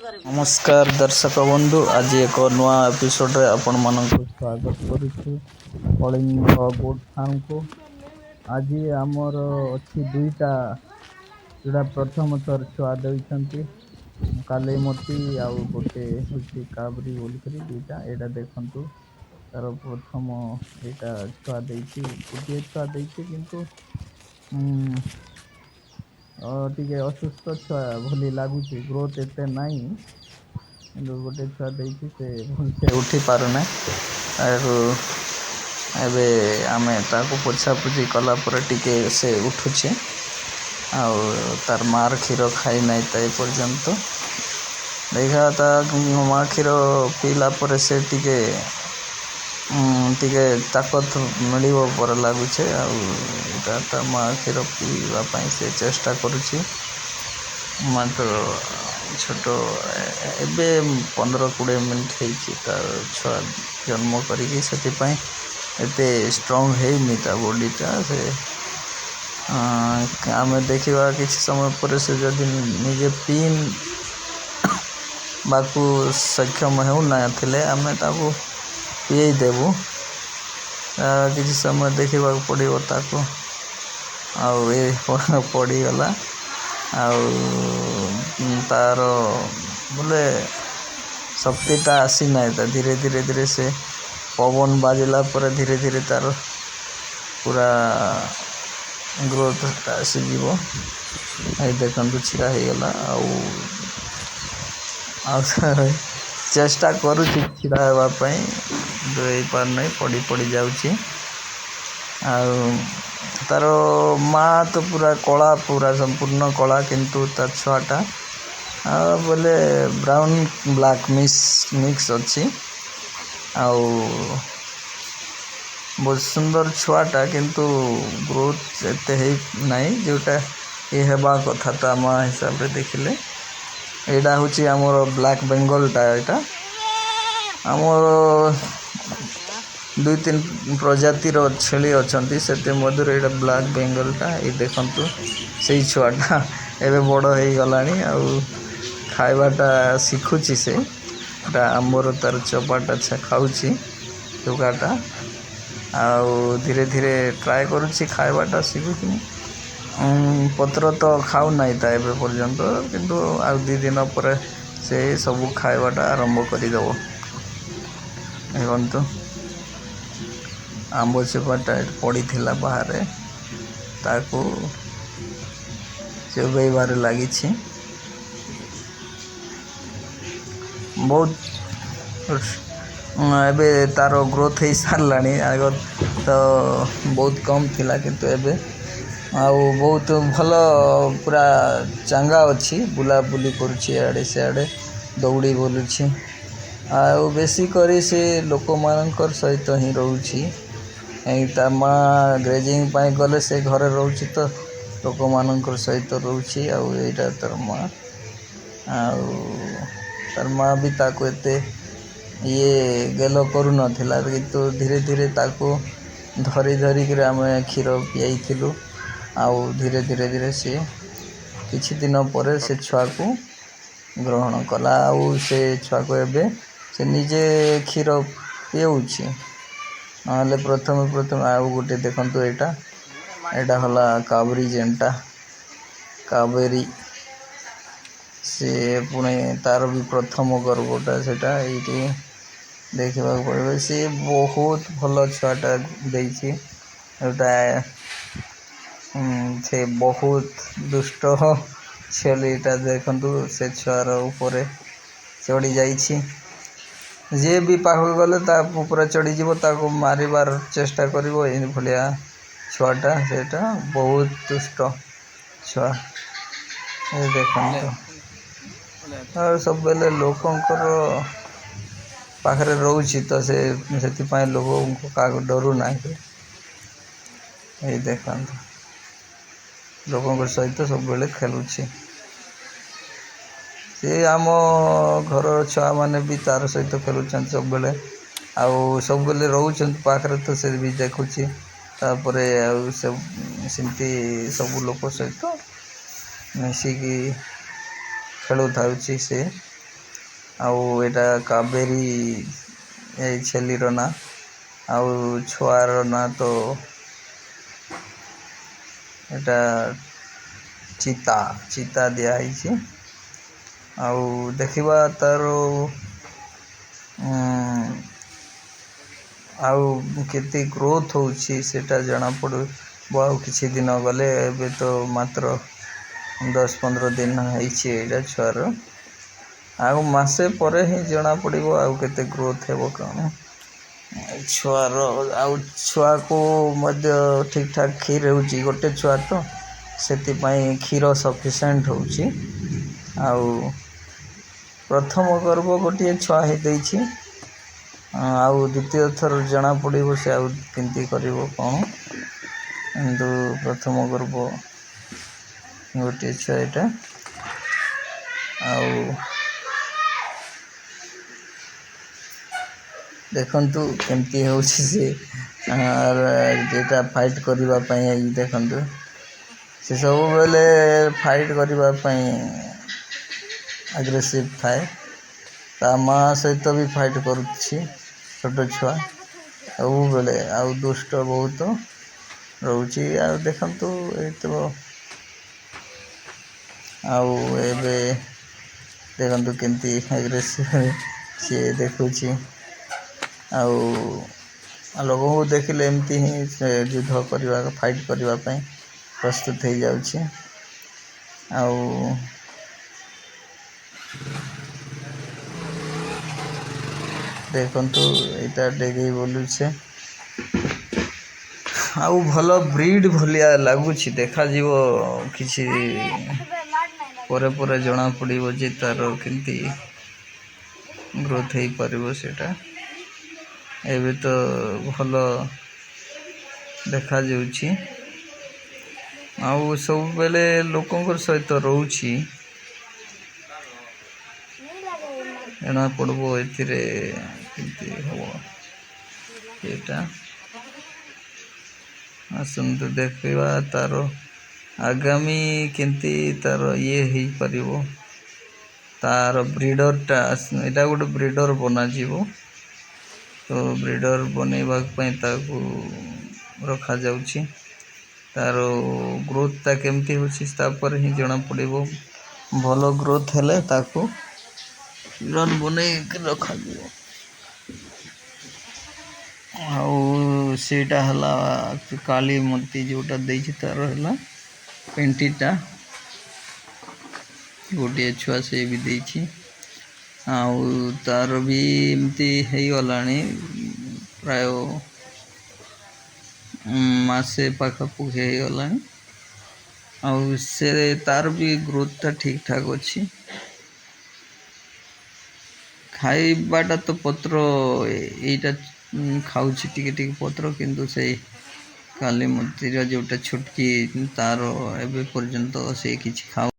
नमस्कार दर्शक बंधु, आज एक नुआ एपिसोड रे आपण मानक स्वागत करुछु कलिंग गोट फार्म को। आज आमर अच्छी दुईटा जोड़ा प्रथम थर छुआ देइछंती काले मोती आउ गोटे होची काबरी बोलकरी दुईटा एटा देखंतु तार प्रथम एटा छुआ देइछि गोटे छुआ देइछि किंतु टिके असुस्थ छुआ भली लागुछि, ग्रोथ एते नाही किंतु गोटे छुआ देइछि से भलसे उठी पारुना। आरु एबे आमे ताको पोछा पुछी कला पर टिके से उठुछि आउ तार मार क्षीर खाई नाही ताई पर्यंत देखा ता माँ क्षीर पीला पर से टिके ताकत मिलिबो पर लागुछे आउ माँ क्षीर पीवा पाई से चेष्टा करुछि। मात्र छोट एबे 15-20 मिनट हेछि तार छुआ जन्म करिकी सेतिपाई एते स्ट्रांग हेइनी ता बॉडीटा से आमे देखिबा किछि समय पर से जदि निजे पीन बाकू सक्षम हेउ ना थिले आमे ताको पिए देबु किछि समय देखिबा पड़िबो ताको आउ ए पड़ी गला आउ तार बोले शक्तिटा आसी ना था धीरे धीरे से पवन बाजिला पर धीरे धीरे तार पूरा ग्रोथ आसी जीवो। आई देखंतु छिड़ा हे गला आउ चेष्टा करूछि छिड़ा हेबा पई दोई पार नहीं पड़ी पड़ी जाउछि आउ तार माँ तो पूरा कला पूरा संपूर्ण कला किंतु तार छुआटा बोले ब्राउन ब्लैक मिक्स अच्छी आउ बहुत सुंदर छुआटा किंतु ग्रोथ एते हे नहीं जोटा ये हेबा कथा ता माँ हिसाब रे देखिले एडा होची हमर ब्लैक बेंगल टा एटा हमर 2-3 प्रजाति रो छेली अछंती सेते मधुर एटा ब्लैक बेंगल टा ए देखंतु सेही छुआटा एबे बड़ हे गलानी आउ खाइबाटा शिखुची से आमर तार चपाटा छा खाऊची टुकाटा आउ धीरे धीरे ट्राए करुची खाइबाटा शिखुची पत्र तो खाऊ नहीं था एबे पर्यंत किंतु आ 2 दिन पर से सब खाइबाटा आरंभ करी दबो। देखंतु आंब चपाटा पड़ी थिला बाहर ताको चोबईबार लगी बहुत एबे तार ग्रोथ हो सारानी आग तो बहुत कम थिला किंतु एबे आउ बहुत भल पूरा चांगा अच्छी बुला बुली करुछि आड़े से आड़े दौड़ी बोलुछि आउ बेसी करी से लोक मानकर सहित ही रहउछि ता माँ ग्रेजिंग पाई गले से घरे रहउछि तो लोक मानकर सहित रहउछि आउ एटा तार माँ आउ तार माँ भी ताको एते ये गेलो करू नथिला किंतु धीरे धीरे ताको धरी धरी के आमे क्षीर पियाई थिलु आउ धीरे धीरे से किछि दिन पर से छुआ को ग्रहण कला आउ से छुआ को एबे से निजे क्षीर पिउछि नले प्रथम आउ गोटे देखंतु एटा होला काबरी जेंटा काबेरी से पुणे तार भी प्रथम गर्भटा सेटा एटी देखा पड़े से बहुत भल छुआटा देछि एटा से बहुत दुष्ट छेलीटा देखंतु से छुआर ऊपर चढ़ी जाइछि जे भी पाखक गले ता ऊपर चढ़ी जीवो ताको मारिबार चेष्टा करिवो ए भलिया छुआटा सेटा बहुत दुष्ट छुआ ए देखंतु और सब बेले लोकंकर पाखरे रहउछि तो से पाई लोक का डरू नाही ए देखंतु लोक सहित सब बेले खेलुछि से आम घर छुआ माने भी तार सहित खेलुछन सब बेले आउ सब बेले रहउछन पाखरे तो से भी देखुछि तापरे आउ सब सिंती सब लोक सहित मिसिकी खेलु थाउछि से ଆଉ ଏଇଟା କାବେରୀ ଏଇ ଛେଲିର ନାଁ। ଆଉ ଛୁଆର ନାଁ ତ ଏଇଟା ଚିତା ଦିଆହେଇଛି। ଆଉ ଦେଖିବା ତାର ଆଉ କେତେ ଗ୍ରୋଥ୍ ହେଉଛି ସେଇଟା ଜଣାପଡ଼ିବ ଆଉ କିଛି ଦିନ ଗଲେ। ଏବେ ତ ମାତ୍ର 10-15 ଦିନ ହେଇଛି ଏଇଟା ଛୁଆର। ଆଉ ମାସେ ପରେ ହିଁ ଜଣାପଡ଼ିବ ଆଉ କେତେ ଗ୍ରୋଥ୍ ହେବ କ'ଣ ଛୁଆର। ଆଉ ଛୁଆକୁ ମଧ୍ୟ ଠିକ୍ ଠାକ୍ କ୍ଷୀର ହେଉଛି ଗୋଟେ ଛୁଆ ତ, ସେଥିପାଇଁ କ୍ଷୀର ସଫିସିଏଣ୍ଟ ହେଉଛି। ଆଉ ପ୍ରଥମ ଗର୍ଭ ଗୋଟିଏ ଛୁଆ ହେଇଯାଇଛି। ଆଉ ଦ୍ୱିତୀୟ ଥର ଜଣାପଡ଼ିବ ସେ ଆଉ କେମିତି କରିବ କ'ଣ। କିନ୍ତୁ ପ୍ରଥମ ଗର୍ଭ ଗୋଟିଏ ଛୁଆ ଏଇଟା। ଆଉ ଦେଖନ୍ତୁ କେମିତି ହେଉଛି ସେ ଯେଟା ଫାଇଟ୍ କରିବା ପାଇଁ। ଦେଖନ୍ତୁ ସେ ସବୁବେଳେ ଫାଇଟ୍ କରିବା ପାଇଁ ଆଗ୍ରେସିଭ୍ ଥାଏ। ତା ମା ସହିତ ବି ଫାଇଟ୍ କରୁଛି ଛୋଟ ଛୁଆ ସବୁବେଳେ। ଆଉ ଦୁଷ୍ଟ ବହୁତ ରହୁଛି। ଆଉ ଦେଖନ୍ତୁ ଏଇତ। ଆଉ ଏବେ ଦେଖନ୍ତୁ କେମିତି ଆଗ୍ରେସିଭ୍ ସିଏ ଦେଖୁଛି। ଆଉ ଲୋକଙ୍କୁ ଦେଖିଲେ ଏମିତି ହିଁ ସେ ଯୁଦ୍ଧ କରିବା ଫାଇଟ୍ କରିବା ପାଇଁ ପ୍ରସ୍ତୁତ ହେଇଯାଉଛି। ଆଉ ଦେଖନ୍ତୁ ଏଇଟା ଡେଗେଇ ବୁଲୁଛେ। ଆଉ ଭଲ ବ୍ରିଡ଼୍ ଭଳିଆ ଲାଗୁଛି ଦେଖାଯିବ କିଛି ପରେ ଜଣାପଡ଼ିବ ଯେ ତା'ର କେମିତି ଗ୍ରୋଥ୍ ହେଇପାରିବ ସେଇଟା। ଏବେ ତ ଭଲ ଦେଖାଯାଉଛି। ଆଉ ସବୁବେଳେ ଲୋକଙ୍କ ସହିତ ରହୁଛି। ଜଣାପଡ଼ିବ ଏଥିରେ କେମିତି ହେବ ଏଇଟା। ଆସନ୍ତୁ ଦେଖିବା ତା'ର ଆଗାମୀ କେମିତି ତା'ର ହେଇପାରିବ। ତା'ର ବ୍ରିଡ଼ର୍ଟା ଏଇଟା ଗୋଟେ ବ୍ରିଡ଼ର୍ ବନାଯିବ। ତ ବ୍ରିଡ଼ର୍ ବନେଇବା ପାଇଁ ତାକୁ ରଖାଯାଉଛି। ତା'ର ଗ୍ରୋଥ୍ଟା କେମିତି ହେଉଛି ତାପରେ ହିଁ ଜଣାପଡ଼ିବ। ଭଲ ଗ୍ରୋଥ୍ ହେଲେ ତାକୁ ବ୍ରିଡ଼ର୍ ବନେଇକି ରଖାଯିବ। ଆଉ ସେଇଟା ହେଲା କାଳି ମୂର୍ତ୍ତି ଯେଉଁଟା ଦେଇଛି ତା'ର ହେଲା ପେଣ୍ଟିଟା ଗୋଟିଏ ଛୁଆ ସେ ବି ଦେଇଛି। ଆଉ ତା'ର ବି ଏମିତି ହେଇଗଲାଣି ପ୍ରାୟ ମାସେ ପାଖାପାଖି ହେଇଗଲାଣି। ଆଉ ସେ ତା'ର ବି ଗ୍ରୋଥ୍ଟା ଠିକ୍ ଠାକ୍ ଅଛି। ଖାଇବାଟା ତ ପତ୍ର ଏଇଟା ଖାଉଛି ଟିକେ ପତ୍ର, କିନ୍ତୁ ସେଇ କାଲି ମୂର୍ତ୍ତିର ଯେଉଁଟା ଛୁଟକି ତା'ର ଏବେ ପର୍ଯ୍ୟନ୍ତ ସେ କିଛି